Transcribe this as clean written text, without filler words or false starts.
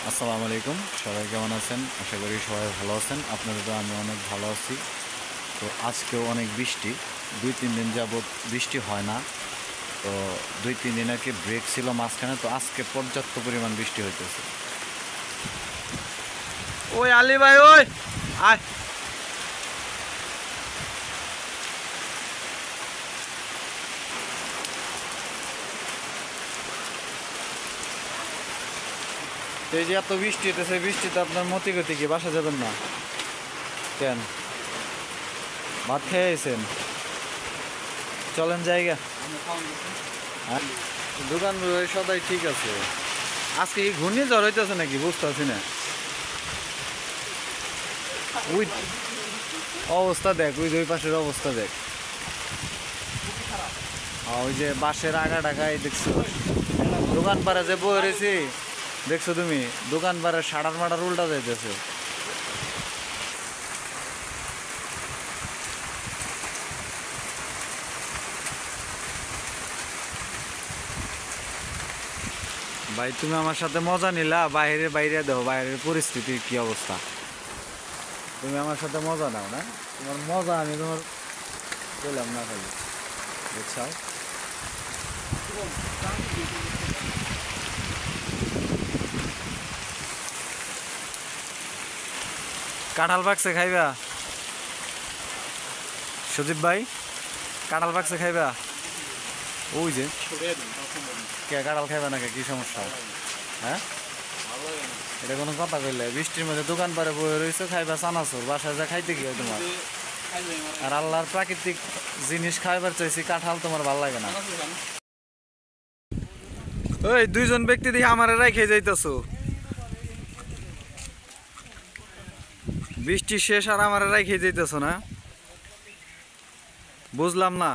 আসসালামু আলাইকুম, সবাই কেমন আছেন? আশা করি সবাই ভালো আছেন। আপনাদের তো আমি অনেক ভালো আছি। তো আজকেও অনেক বৃষ্টি, 2-3 দিন যাবৎ বৃষ্টি হয় না। তো 2-3 দিন আর কি ব্রেক ছিল মাঝখানে, তো আজকে পর্যাপ্ত পরিমাণ বৃষ্টি হইতেছে। ওই আলী ভাই, ওই আয়। তো এই যে এত বৃষ্টি হইতেছে, বৃষ্টিতে আপনার মতি গতি কি বাসা যাবেন না কেন? ভাত খেয়ে আইছেন? চলেন জায়গা। হ্যাঁ, দোকান সদাই ঠিক আছে। আজকে কি ঘূর্ণিঝড় হইতেছে নাকি বুঝতে পারছি না। ওই অবস্থা দেখ, ওই দুই পাশের অবস্থা দেখ। ওই যে বাঁশের আগা ঢাকায় দেখছো, দোকান পাড়া যে বয়ে রয়েছি দেখছো তুমি, দোকান পাড়া সাড়ার মাটার উল্টা যাইতেছে। ভাই তুমি আমার সাথে মজা নিলা, বাইরে বাইরে দেখো বাইরের পরিস্থিতির কি অবস্থা। তুমি আমার সাথে মজা নাও না, তোমার মজা আমি তোমার বললাম না খালি, বুঝছাও? কাঁঠাল পাকছে খাইবা? সুদীপ ভাই, কাঁঠাল পাকছে খাইবা? ওই যে কে কাঁঠাল খাইবা নাকি, কি সমস্যা? হ্যাঁ, এটা কোনো কথা কইলে? বৃষ্টির মধ্যে দোকান পারে বয়ে রয়েছে, খাইবা চানাচুর, বাসায় যা খাইতে কি হয় তোমার? আর আল্লাহর প্রাকৃতিক জিনিস খাইবার চাইছি, কাঁঠাল তোমার ভাল লাগে না? ওই দুইজন ব্যক্তি দেখে আমারে রাইখে যাইতেছো। বৃষ্টি শেষ আর আমারে রাইখে যাইতেছো না, বুঝলাম না।